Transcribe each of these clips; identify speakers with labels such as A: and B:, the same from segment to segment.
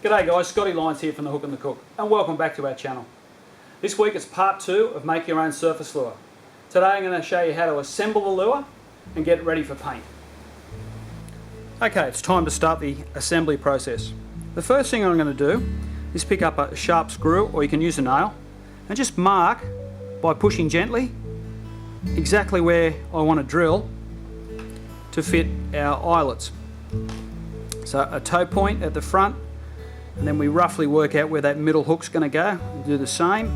A: G'day guys, Scotty Lyons here from the Hook and the Cook, and welcome back to our channel. This week it's part 2 of Make Your Own Surface Lure. Today I'm going to show you how to assemble the lure and get it ready for paint. Okay, it's time to start the assembly process. The first thing I'm going to do is pick up a sharp screw, or you can use a nail, and just mark by pushing gently exactly where I want to drill to fit our eyelets. So a toe point at the front, and then we roughly work out where that middle hook's going to go. We'll do the same,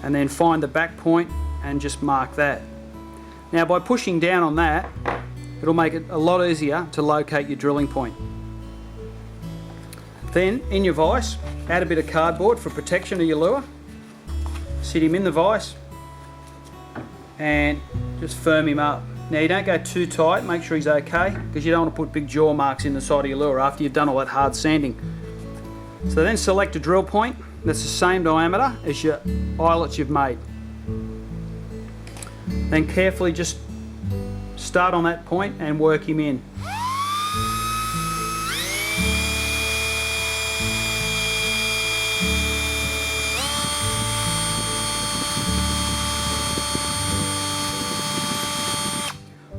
A: and then find the back point and just mark that. Now by pushing down on that, it'll make it a lot easier to locate your drilling point. Then in your vise, add a bit of cardboard for protection of your lure. Sit him in the vise and just firm him up. Now you don't go too tight, make sure he's okay, because you don't want to put big jaw marks in the side of your lure after you've done all that hard sanding. So then select a drill point that's the same diameter as your eyelets you've made. Then carefully just start on that point and work him in.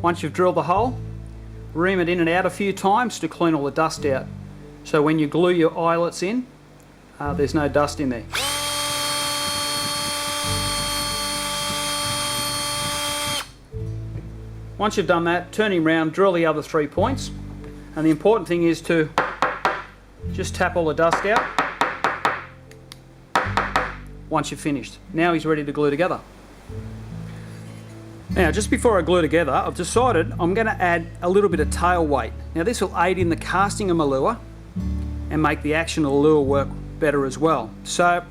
A: Once you've drilled the hole, ream it in and out a few times to clean all the dust out. So when you glue your eyelets in, there's no dust in there. Once you've done that, turn him round, drill the other 3 points, and the important thing is to just tap all the dust out once you've finished. Now he's ready to glue together. Now just before I glue together, I've decided I'm going to add a little bit of tail weight. Now this will aid in the casting of my lure and make the action of the lure work better as well. So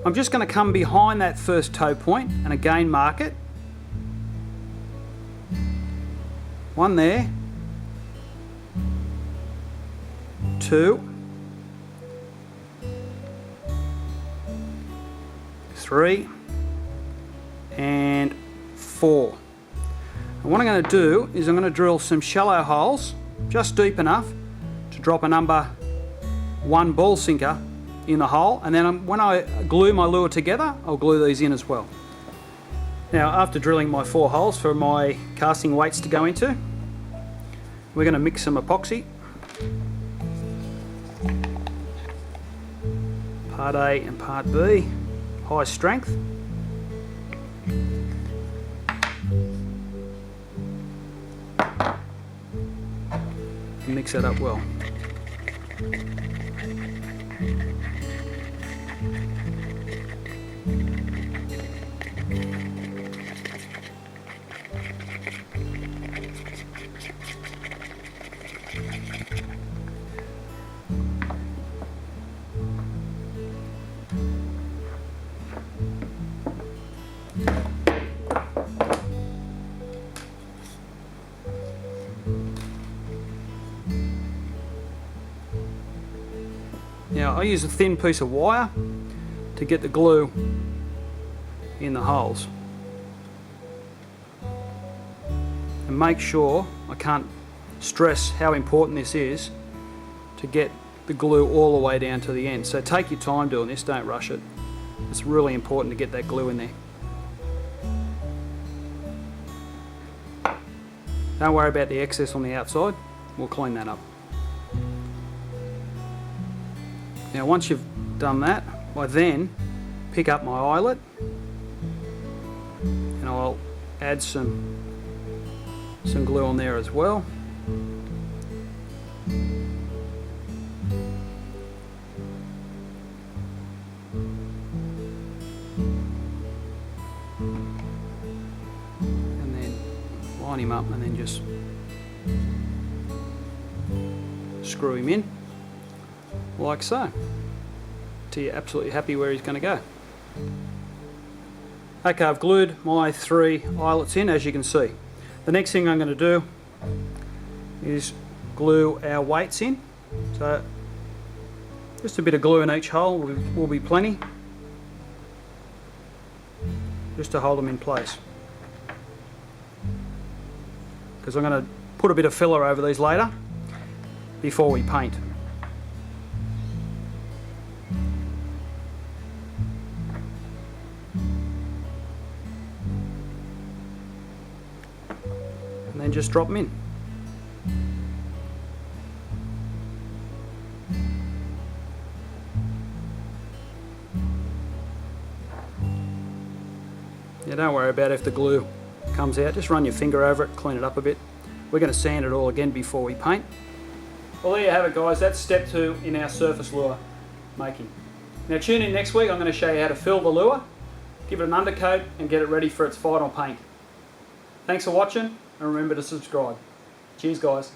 A: I'm just going to come behind that first toe point and again mark it. One there, 2, 3, and 4. And what I'm going to do is I'm going to drill some shallow holes just deep enough to drop a number 1 ball sinker in the hole, and then when I glue my lure together, I'll glue these in as well. Now after drilling my 4 holes for my casting weights to go into, we're going to mix some epoxy, part A and part B, high strength. Mix that up well. Now I use a thin piece of wire to get the glue in the holes, and make sure, I can't stress how important this is, to get the glue all the way down to the end. So take your time doing this, don't rush it. It's really important to get that glue in there. Don't worry about the excess on the outside, we'll clean that up. Now once you've done that, I then pick up my eyelet and I'll add some glue on there as well. And then line him up and then just screw him in like so, till you're absolutely happy where he's going to go. Okay, I've glued my 3 eyelets in, as you can see. The next thing I'm going to do is glue our weights in. So just a bit of glue in each hole will be plenty, just to hold them in place. Because I'm going to put a bit of filler over these later before we paint. then just drop them in. Yeah, don't worry about if the glue comes out, just run your finger over it, clean it up a bit. We're going to sand it all again before we paint. Well, there you have it, guys. That's step 2 in our surface lure making. Now tune in next week. I'm going to show you how to fill the lure, give it an undercoat and get it ready for its final paint. Thanks for watching and remember to subscribe. Cheers, guys.